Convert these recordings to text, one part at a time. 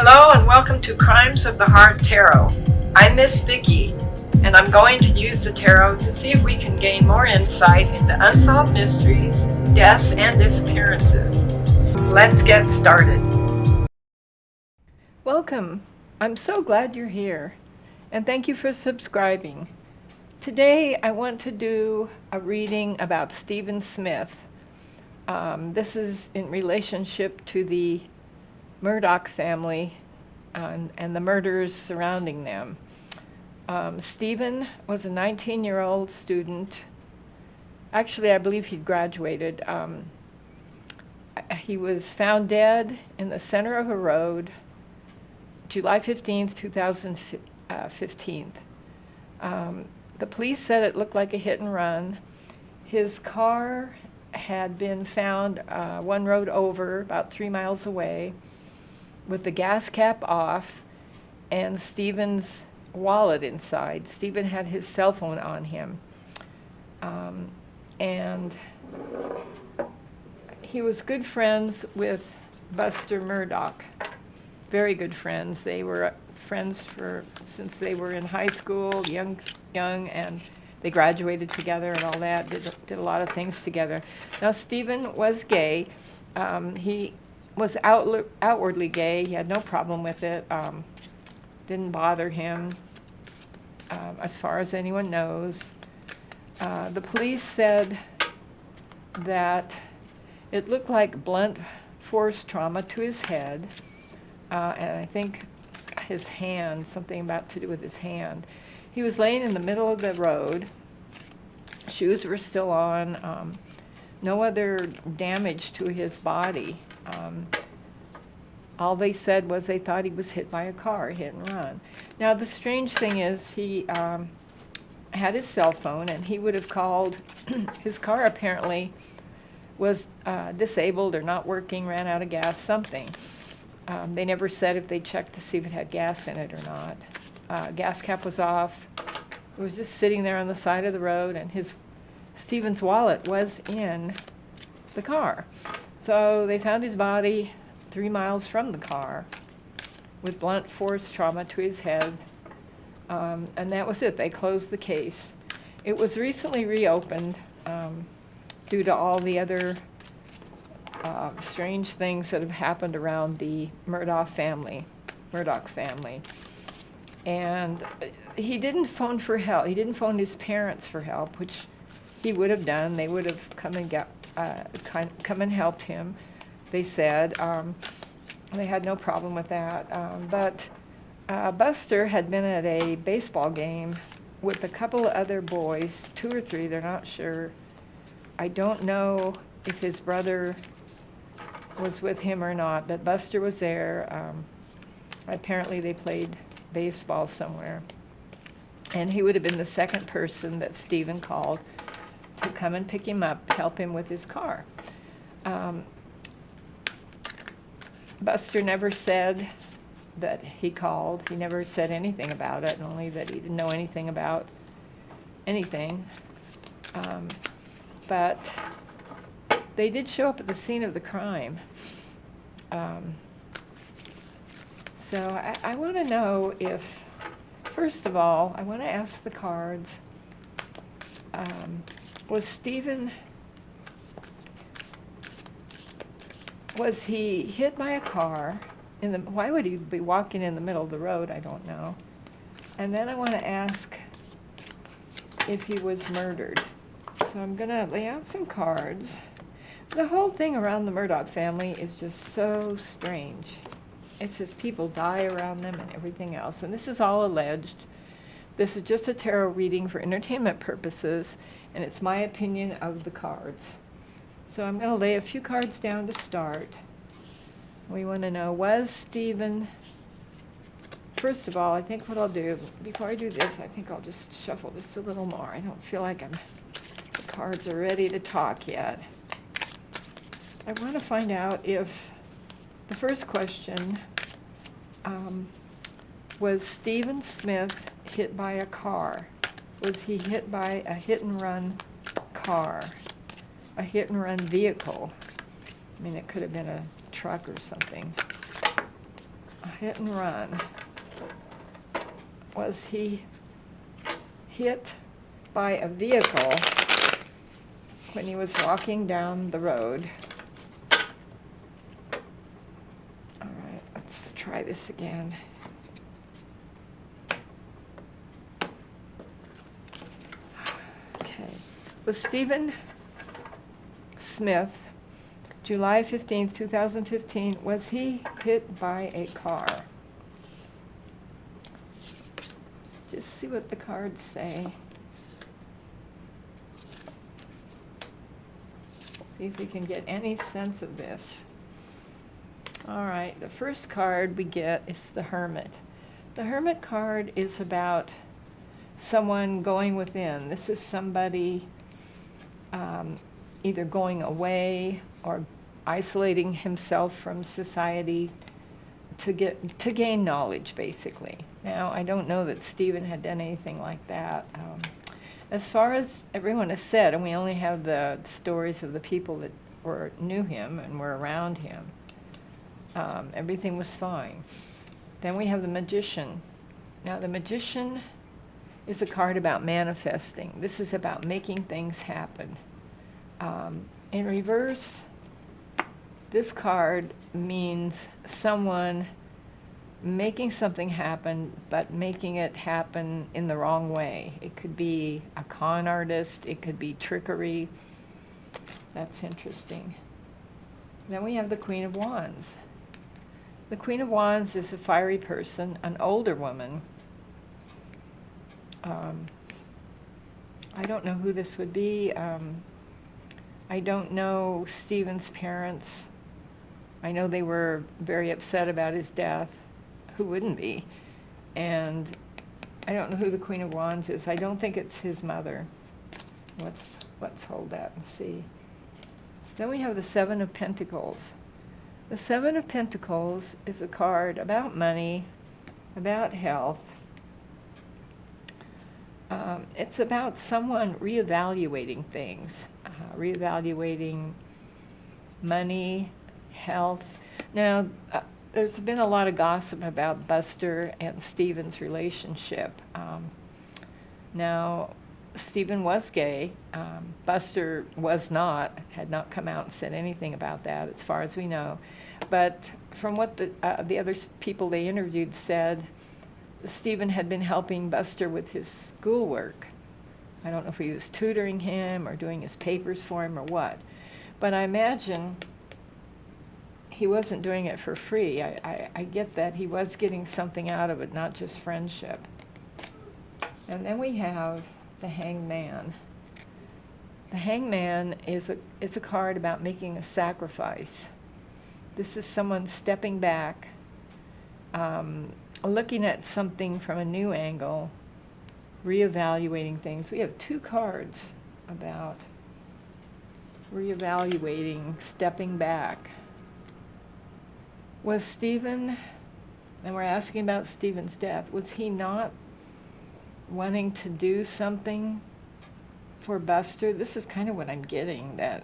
Hello and welcome to Crimes of the Heart Tarot. I'm Miss Vicki, and I'm going to use the tarot to see if we can gain more insight into unsolved mysteries, deaths, and disappearances. Let's get started. Welcome. I'm so glad you're here, and thank you for subscribing. Today I want to do a reading about Stephen Smith. This is in relationship to the Murdaugh family and the murders surrounding them. Stephen was a 19-year-old student. Actually, I believe he'd graduated. He was found dead in the center of a road, July 15th, 2015. The police said it looked like a hit and run. His car had been found one road over, about 3 miles away, with the gas cap off and Stephen's wallet inside. Stephen had his cell phone on him. And he was good friends with Buster Murdaugh. Very good friends. They were friends since they were in high school, young, and they graduated together and all that. Did a lot of things together. Now Stephen was gay. He was outwardly gay. He had no problem with it. Didn't bother him, as far as anyone knows. The police said that it looked like blunt force trauma to his head. And I think his hand, something about to do with his hand. He was laying in the middle of the road. Shoes were still on. No other damage to his body. All they said was they thought he was hit by a car, hit and run. Now the strange thing is he had his cell phone and he would have called. His car apparently was disabled or not working, ran out of gas, something. They never said if they checked to see if it had gas in it or not. Gas cap was off. It was just sitting there on the side of the road, and Stephen's wallet was in the car. So they found his body 3 miles from the car with blunt force trauma to his head. And that was it. They closed the case. It was recently reopened due to all the other strange things that have happened around the Murdaugh family. And he didn't phone for help. He didn't phone his parents for help, which he would have done. They would have come and helped him, they said. They had no problem with that. But Buster had been at a baseball game with a couple of other boys, 2 or 3, they're not sure. I don't know if his brother was with him or not, but Buster was there. Apparently they played baseball somewhere. And he would have been the second person that Stephen called to come and pick him up, help him with his car. Buster never said that he called. He never said anything about it, only that he didn't know anything about anything. But they did show up at the scene of the crime. So I want to know if, first of all, I want to ask the cards, was he hit by a car? Why would he be walking in the middle of the road? I don't know. And then I want to ask if he was murdered. So I'm going to lay out some cards. The whole thing around the Murdaugh family is just so strange. It's just people die around them and everything else. And this is all alleged. This is just a tarot reading for entertainment purposes, and it's my opinion of the cards. So I'm going to lay a few cards down to start. We want to know, was Stephen... First of all, I think what I'll do, before I do this, I think I'll just shuffle just a little more. I don't feel like the cards are ready to talk yet. I want to find out if the first question, was Stephen Smith hit by a car? Was he hit by a hit-and-run car? A hit-and-run vehicle? I mean, it could have been a truck or something. A hit and run. Was he hit by a vehicle when he was walking down the road? All right, let's try this again. Okay. Was Stephen Smith, July 15th, 2015, was he hit by a car? Just see what the cards say. See if we can get any sense of this. All right, the first card we get is the Hermit. The Hermit card is about someone going within. This is somebody either going away or isolating himself from society to gain knowledge, basically. Now, I don't know that Stephen had done anything like that. As far as everyone has said, and we only have the stories of the people that knew him and were around him, everything was fine. Then we have the Magician. Now, the Magician is a card about manifesting. This is about making things happen. In reverse, this card means someone making something happen, but making it happen in the wrong way. It could be a con artist, it could be trickery. That's interesting. Then we have the Queen of Wands. The Queen of Wands is a fiery person, an older woman. I don't know who this would be. I don't know Stephen's parents. I know they were very upset about his death. Who wouldn't be? And I don't know who the Queen of Wands is. I don't think it's his mother. Let's hold that and see. Then we have the Seven of Pentacles. The Seven of Pentacles is a card about money, about health. It's about someone reevaluating things, reevaluating money, health. Now, there's been a lot of gossip about Buster and Stephen's relationship. Now, Stephen was gay. Buster was not, had not come out and said anything about that, as far as we know. But from what the other people they interviewed said, Stephen had been helping Buster with his schoolwork. I don't know if he was tutoring him or doing his papers for him or what. But I imagine he wasn't doing it for free. I get that he was getting something out of it, not just friendship. And then we have the Hangman. The Hangman is a card about making a sacrifice. This is someone stepping back, looking at something from a new angle, reevaluating things. We have two cards about reevaluating, stepping back. Was Stephen, and we're asking about Stephen's death, was he not wanting to do something for Buster? This is kind of what I'm getting, that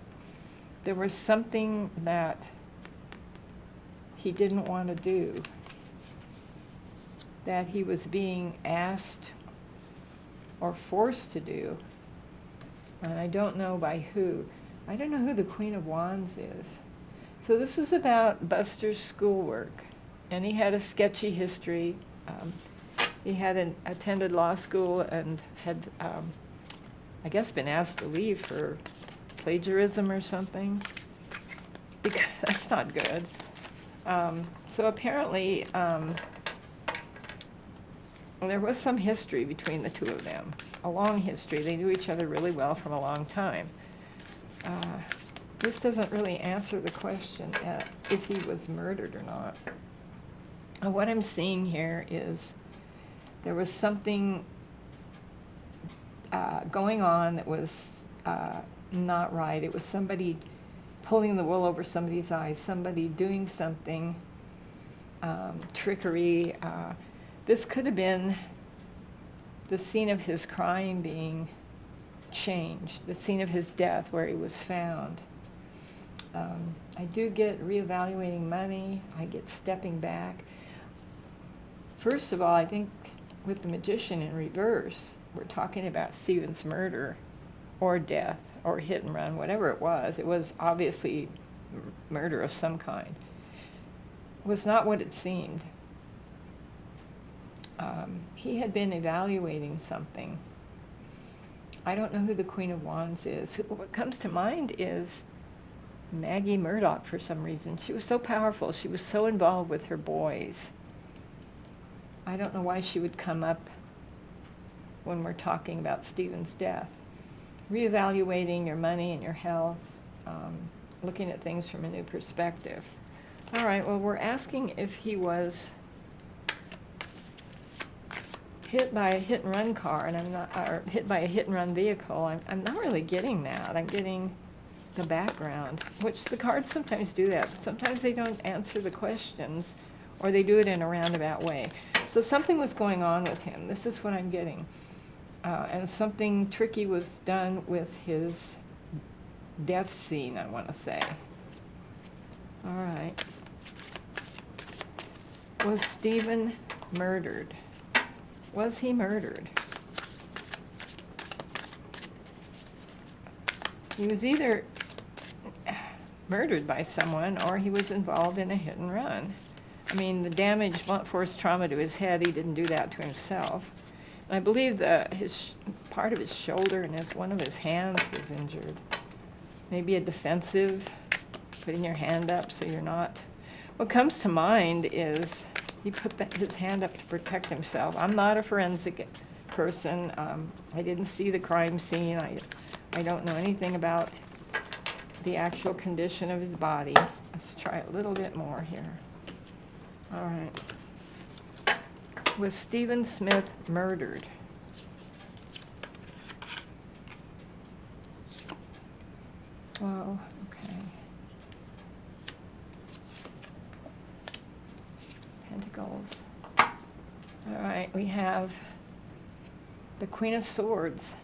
there was something that he didn't want to do, that he was being asked or forced to do, and I don't know by who. I don't know who the Queen of Wands is. So this was about Buster's schoolwork, and he had a sketchy history. He had attended law school and had, I guess, been asked to leave for plagiarism or something, because that's not good. So apparently, there was some history between the two of them, a long history. They knew each other really well from a long time. This doesn't really answer the question if he was murdered or not. What I'm seeing here is there was something going on that was not right. It was somebody pulling the wool over somebody's eyes, somebody doing something, trickery. This could have been the scene of his crime being changed, the scene of his death where he was found. I do get reevaluating money. I get stepping back. First of all, I think with the magician in reverse, we're talking about Stephen's murder or death or hit and run, whatever it was obviously murder of some kind. It was not what it seemed. He had been evaluating something. I don't know who the Queen of Wands is. What comes to mind is Maggie Murdaugh for some reason. She was so powerful. She was so involved with her boys. I don't know why she would come up when we're talking about Stephen's death. Reevaluating your money and your health, looking at things from a new perspective. All right, well, we're asking if he was hit by a hit and run car, and I'm not, or hit by a hit and run vehicle. I'm not really getting that. I'm getting the background, which the cards sometimes do that. Sometimes they don't answer the questions, or they do it in a roundabout way. So something was going on with him. This is what I'm getting. And something tricky was done with his death scene, I want to say. All right. Was Stephen murdered? Was he murdered? He was either murdered by someone or he was involved in a hit and run. I mean, the damage, blunt force trauma to his head, he didn't do that to himself. And I believe part of his shoulder and one of his hands was injured. Maybe a defensive, putting your hand up so you're not. What comes to mind is he put his hand up to protect himself. I'm not a forensic person. I didn't see the crime scene. I don't know anything about the actual condition of his body. Let's try a little bit more here. All right. Was Stephen Smith murdered? Well, okay. Pentacles. All right, we have the Queen of Swords.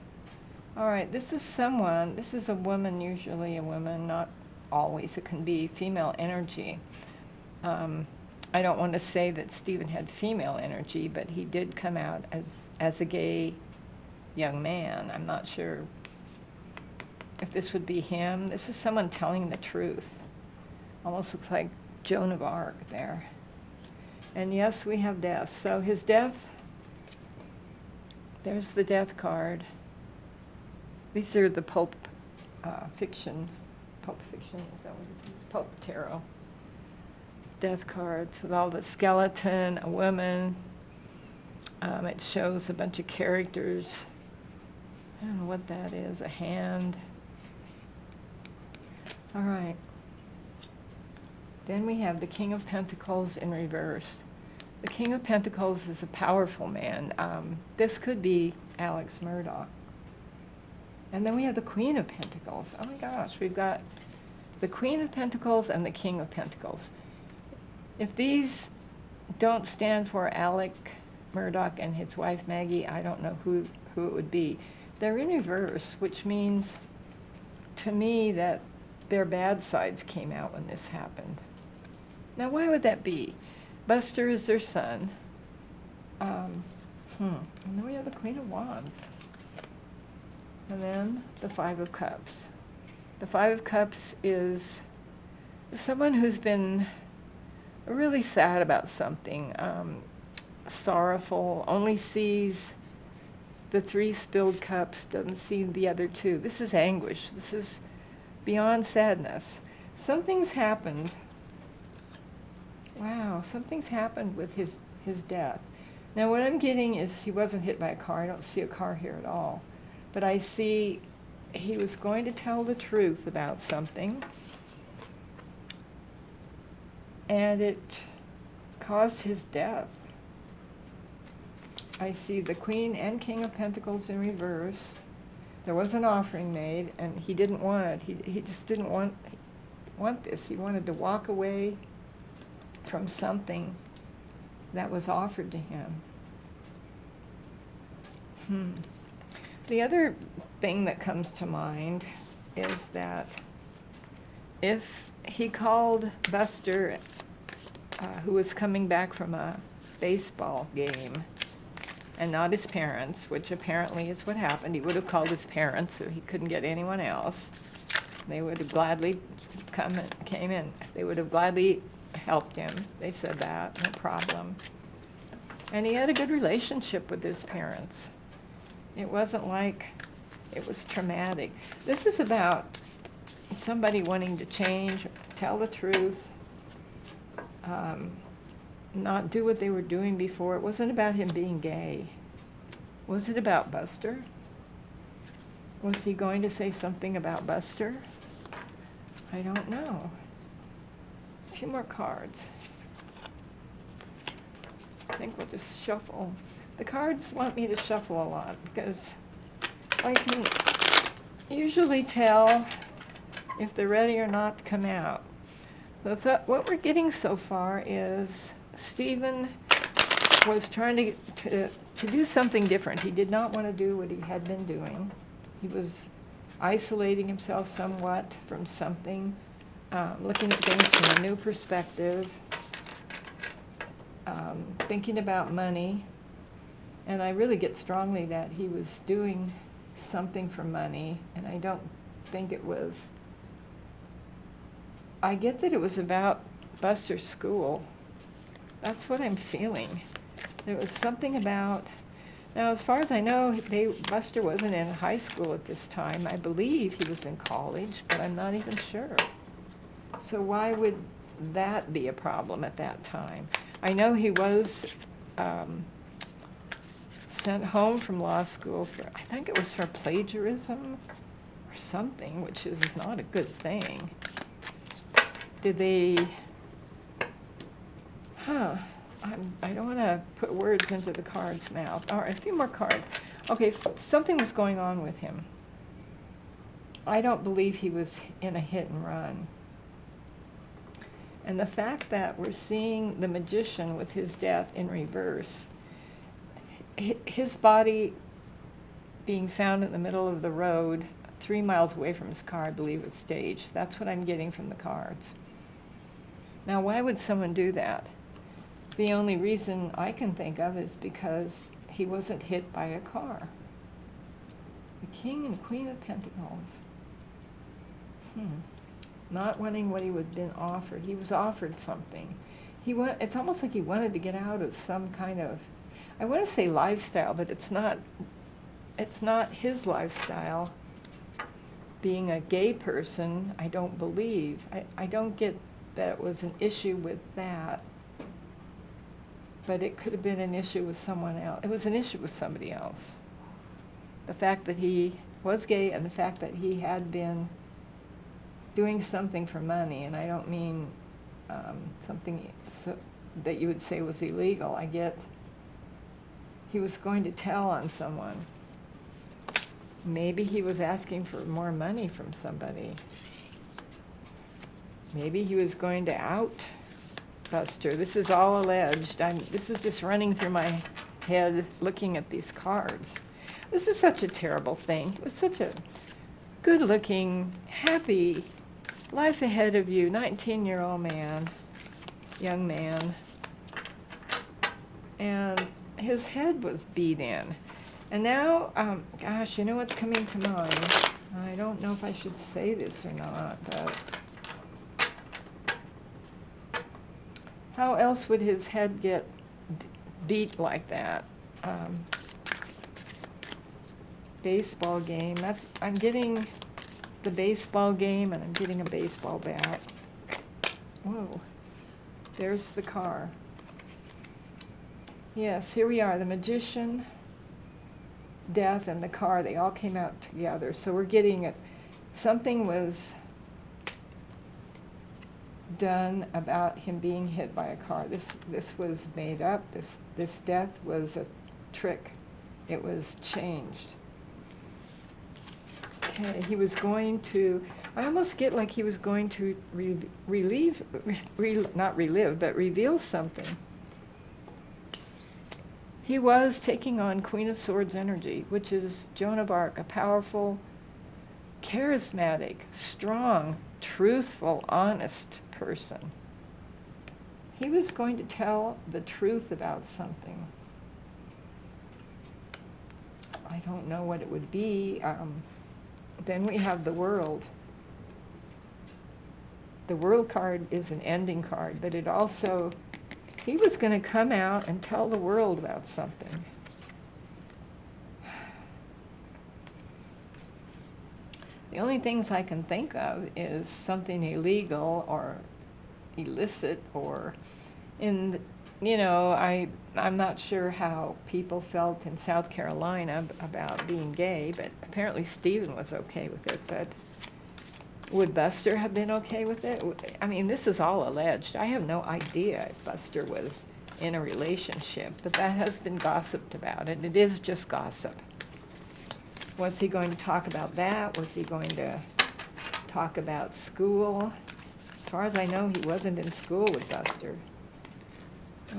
All right, this is a woman, usually a woman, not always. It can be female energy. I don't want to say that Stephen had female energy, but he did come out as a gay young man. I'm not sure if this would be him. This is someone telling the truth. Almost looks like Joan of Arc there. And yes, we have death. So his death, there's the death card. These are the Pulp Fiction, is that what it is? Pulp Tarot. Death cards with all the skeleton, a woman. It shows a bunch of characters. I don't know what that is, a hand. All right. Then we have the King of Pentacles in reverse. The King of Pentacles is a powerful man. This could be Alex Murdaugh. And then we have the Queen of Pentacles. Oh my gosh, we've got the Queen of Pentacles and the King of Pentacles. If these don't stand for Alec Murdaugh and his wife Maggie, I don't know who it would be. They're in reverse, which means to me that their bad sides came out when this happened. Now, why would that be? Buster is their son. And then we have the Queen of Wands. And then the Five of Cups. The Five of Cups is someone who's been really sad about something, sorrowful, only sees the 3 spilled cups, doesn't see the other 2. This is anguish. This is beyond sadness. Something's happened. Wow, something's happened with his death. Now what I'm getting is he wasn't hit by a car. I don't see a car here at all. But I see he was going to tell the truth about something. And it caused his death. I see the Queen and King of Pentacles in reverse. There was an offering made, and he didn't want it. He just didn't want this. He wanted to walk away from something that was offered to him. The other thing that comes to mind is that if he called Buster, who was coming back from a baseball game and not his parents, which apparently is what happened. He would have called his parents so he couldn't get anyone else. They would have gladly came in. They would have gladly helped him. They said that, no problem. And he had a good relationship with his parents. It wasn't like it was traumatic. This is about somebody wanting to change, tell the truth, not do what they were doing before. It wasn't about him being gay. Was it about Buster? Was he going to say something about Buster? I don't know. A few more cards. I think we'll just shuffle. The cards want me to shuffle a lot because I can usually tell if they're ready or not to come out. So what we're getting so far is Stephen was trying to do something different. He did not want to do what he had been doing. He was isolating himself somewhat from something, looking at things from a new perspective, thinking about money. And I really get strongly that he was doing something for money, and I don't think it was. I get that it was about Buster's school. That's what I'm feeling. There was something about. Now, as far as I know, Buster wasn't in high school at this time. I believe he was in college, but I'm not even sure. So why would that be a problem at that time? I know he was sent home from law school for, I think it was for plagiarism or something, which is not a good thing. Did they, I don't want to put words into the card's mouth. All right, a few more cards. Okay, something was going on with him. I don't believe he was in a hit and run. And the fact that we're seeing the magician with his death in reverse, his body being found in the middle of the road 3 miles away from his car, I believe was staged. That's what I'm getting from the cards. Now, why would someone do that? The only reason I can think of is because he wasn't hit by a car. The King and Queen of Pentacles. Not wanting what he would have been offered. He was offered something. It's almost like he wanted to get out of some kind of, I want to say lifestyle, but it's not his lifestyle. Being a gay person, I don't believe. I don't get that it was an issue with that. But it could have been an issue with someone else. It was an issue with somebody else. The fact that he was gay and the fact that he had been doing something for money, and I don't mean something that you would say was illegal. I get he was going to tell on someone. Maybe he was asking for more money from somebody. Maybe he was going to out Buster. This is all alleged. This is just running through my head looking at these cards. This is such a terrible thing. It was such a good-looking, happy, life ahead of you, 19-year-old man, young man. And his head was beat in. And now, gosh, you know what's coming to mind? I don't know if I should say this or not, but how else would his head get beat like that? Baseball game. I'm getting the baseball game, and I'm getting a baseball bat. Whoa. There's the car. Yes, here we are. The magician, death, and the car. They all came out together. So we're getting it. Something was done about him being hit by a car. This was made up. This death was a trick. It was changed. Okay, he was going to, I almost get like he was going to not relive, but reveal something. He was taking on Queen of Swords energy, which is Joan of Arc, a powerful, charismatic, strong, truthful, honest person. he was going to tell the truth about something. I don't know what it would be. Then we have the World. The World card is an ending card, but it also, he was going to come out and tell the world about something. The only things I can think of is something illegal or illicit, or I'm not sure how people felt in South Carolina about being gay, but apparently Stephen was okay with it. But would Buster have been okay with it? I mean, this is all alleged. I have no idea if Buster was in a relationship, but that has been gossiped about, and it is just gossip. Was he going to talk about that? Was he going to talk about school? As far as I know, he wasn't in school with Buster.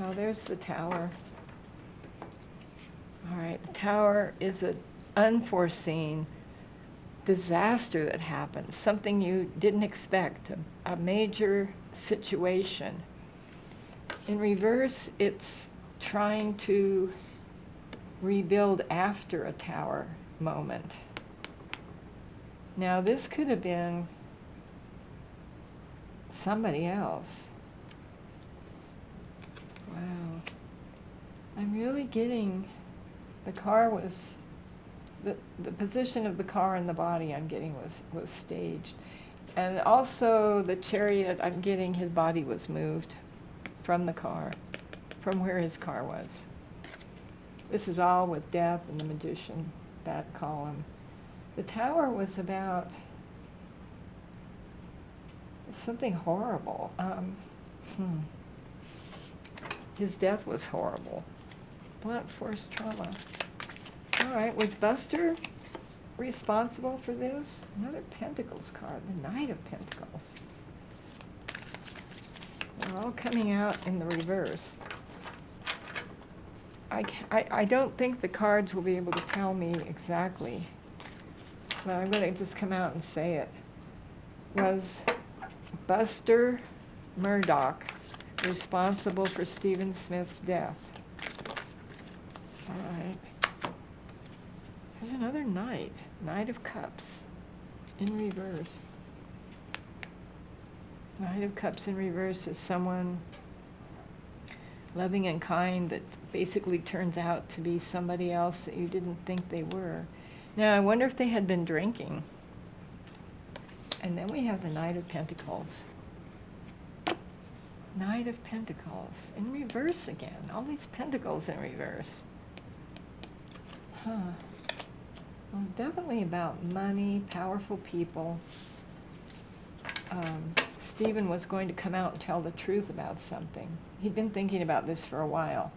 Oh, there's the tower. All right, the tower is an unforeseen disaster that happened, something you didn't expect, a major situation. In reverse, it's trying to rebuild after a tower moment. Now, this could have been somebody else. Wow. I'm really getting, the car was, the position of the car and the body I'm getting was staged. And also the chariot, I'm getting his body was moved from the car, from where his car was. This is all with death and the magician, that column. The tower was about something horrible. His death was horrible. Blunt force trauma. All right, was Buster responsible for this? Another Pentacles card, the Knight of Pentacles. They're all coming out in the reverse. I don't think the cards will be able to tell me exactly, but I'm going to just come out and say it. Was Buster Murdaugh responsible for Stephen Smith's death? All right. There's another Knight, Knight of Cups, in reverse. Knight of Cups in reverse is someone loving and kind that basically turns out to be somebody else that you didn't think they were. Now, I wonder if they had been drinking. And then we have the Knight of Pentacles. Knight of Pentacles in reverse again. All these Pentacles in reverse. Huh. Well, definitely about money, powerful people. Stephen was going to come out and tell the truth about something. He'd been thinking about this for a while.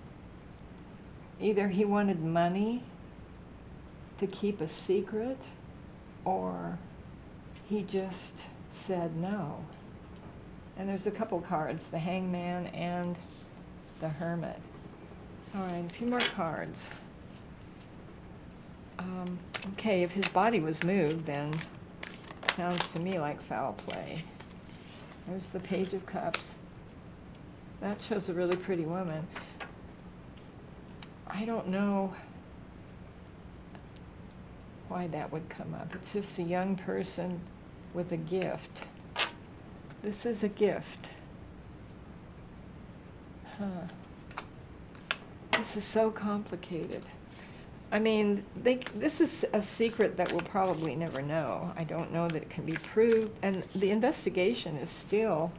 Either he wanted money to keep a secret, or he just said no. And there's a couple cards, the Hangman and the Hermit. All right, a few more cards. Okay, if his body was moved, then sounds to me like foul play. There's the Page of Cups. That shows a really pretty woman. I don't know why that would come up. It's just a young person with a gift. This is a gift. Huh. This is so complicated. I mean, this is a secret that we'll probably never know. I don't know that it can be proved. And the investigation is still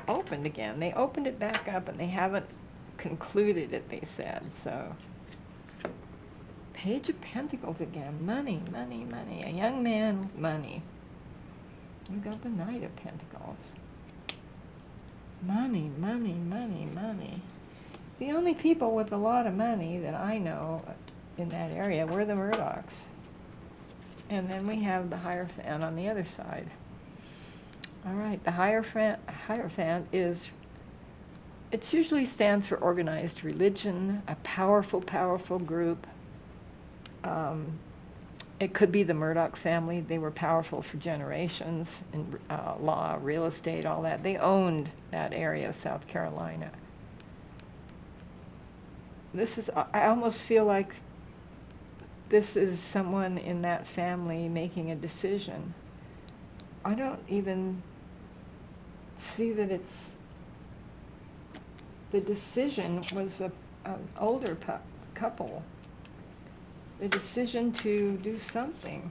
opened again. They opened it back up and they haven't concluded it, they said. So, Page of Pentacles again. Money, money, money. A young man with money. We've got the Knight of Pentacles. Money, money, money, money. The only people with a lot of money that I know in that area were the Murdaughs. And then we have the Hierophant on the other side. All right, the Hierophant is, it usually stands for organized religion, a powerful, powerful group. It could be the Murdaugh family. They were powerful for generations in law, real estate, all that. They owned that area of South Carolina. I almost feel like this is someone in that family making a decision. I don't even see that the decision was an older couple. The decision to do something.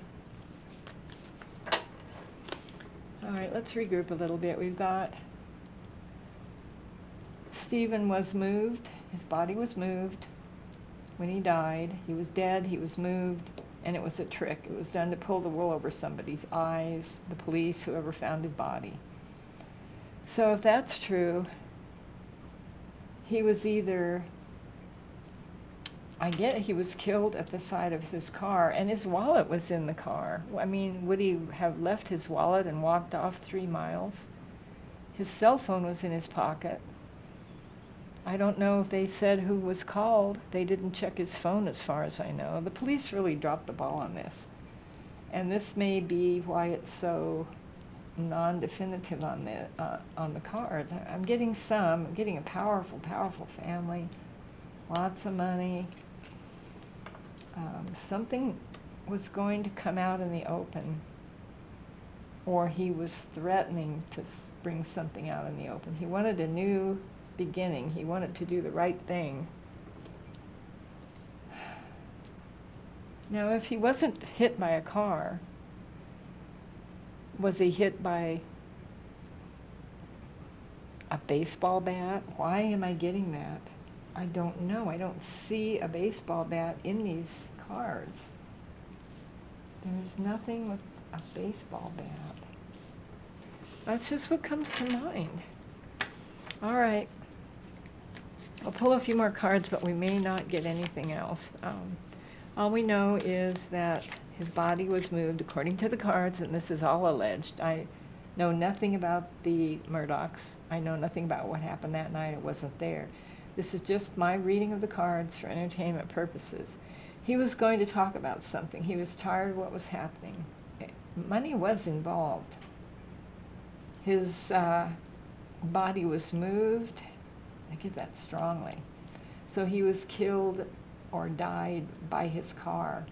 All right, let's regroup a little bit. We've got Stephen was moved. His body was moved when he died. He was dead, he was moved, and it was a trick. It was done to pull the wool over somebody's eyes, the police, whoever found his body. So if that's true, he was either, I get he was killed at the side of his car, and his wallet was in the car. I mean, would he have left his wallet and walked off 3 miles? His cell phone was in his pocket. I don't know if they said who was called. They didn't check his phone as far as I know. The police really dropped the ball on this. And this may be why it's so non-definitive on the cards. I'm getting a powerful, powerful family, lots of money. Something was going to come out in the open, or he was threatening to bring something out in the open. He wanted a new beginning. He wanted to do the right thing. Now, if he wasn't hit by a car, was he hit by a baseball bat? Why am I getting that? I don't know. I don't see a baseball bat in these cards. There's nothing with a baseball bat. That's just what comes to mind. All right. I'll pull a few more cards, but we may not get anything else. All we know is that his body was moved according to the cards, and this is all alleged. I know nothing about the Murdaughs. I know nothing about what happened that night. I wasn't there. This is just my reading of the cards for entertainment purposes. He was going to talk about something. He was tired of what was happening. Money was involved. His body was moved. I get that strongly. So he was killed or died by his car.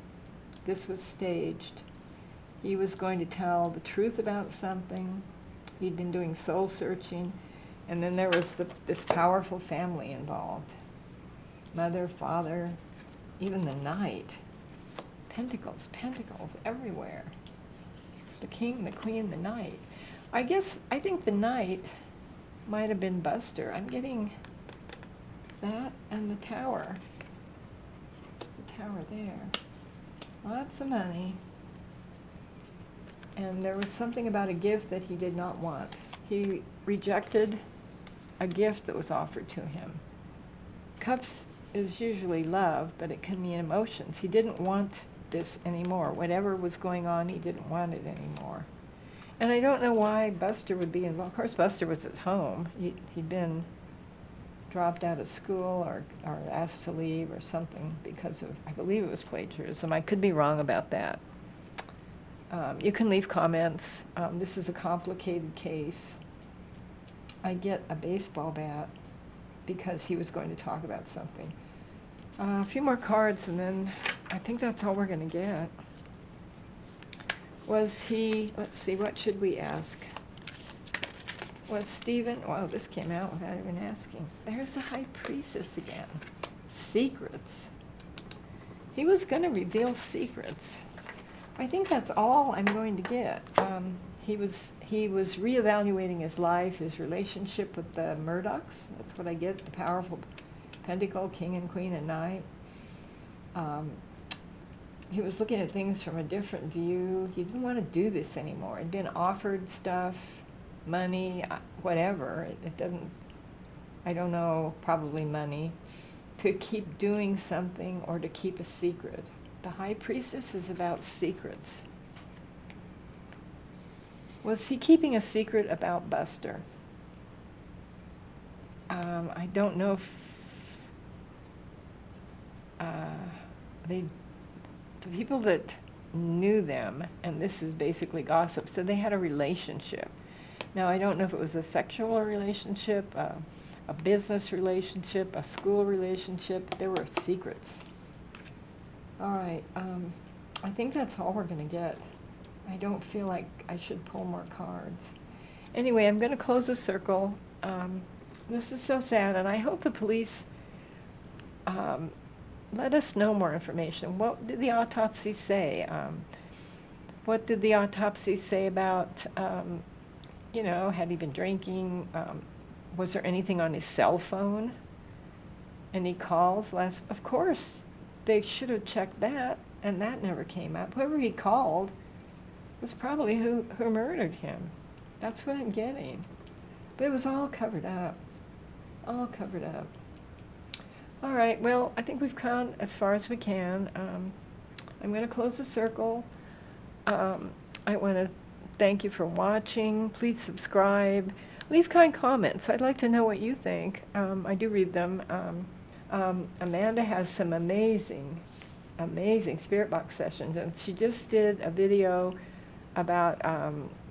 This was staged. He was going to tell the truth about something. He'd been doing soul searching. And then there was this powerful family involved. Mother, father, even the knight. Pentacles, pentacles everywhere. The king, the queen, the knight. I think the knight might have been Buster. I'm getting that and the tower. The tower there. Lots of money. And there was something about a gift that he did not want. He rejected a gift that was offered to him. Cups is usually love, but it can mean emotions. He didn't want this anymore. Whatever was going on, he didn't want it anymore. And I don't know why Buster would be involved. Of course, Buster was at home. He'd been dropped out of school or asked to leave or something because of, I believe it was plagiarism. I could be wrong about that. You can leave comments. This is a complicated case. I get a baseball bat because he was going to talk about something. A few more cards, and then I think that's all we're going to get. Was he, let's see, what should we ask? Was Stephen, wow, this came out without even asking. There's the High Priestess again. Secrets. He was going to reveal secrets. I think that's all I'm going to get. He was reevaluating his life, his relationship with the Murdaughs. That's what I get, the powerful Pentacle, King and Queen and Knight. He was looking at things from a different view. He didn't want to do this anymore. He'd been offered stuff, money, whatever. It doesn't, I don't know, probably money, to keep doing something or to keep a secret. The High Priestess is about secrets. Was he keeping a secret about Buster? I don't know if the people that knew them, and this is basically gossip. So they had a relationship. Now, I don't know if it was a sexual relationship, a business relationship, a school relationship. There were secrets. All right, I think that's all we're going to get. I don't feel like I should pull more cards. Anyway, I'm going to close the circle. This is so sad, and I hope the police let us know more information. What did the autopsy say? What did the autopsy say about, you know, had he been drinking? Was there anything on his cell phone? Any calls? Of course, they should have checked that, and that never came up. Whoever he called was probably who murdered him. That's what I'm getting. But it was all covered up. All covered up. All right, well, I think we've gone as far as we can. I'm going to close the circle. I want to thank you for watching. Please subscribe. Leave kind comments. I'd like to know what you think. I do read them. Amanda has some amazing spirit box sessions, and she just did a video about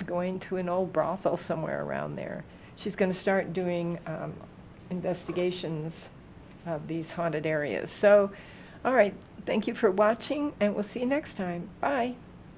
going to an old brothel somewhere around there. She's going to start doing investigations of these haunted areas. So, all right, thank you for watching, and we'll see you next time. Bye.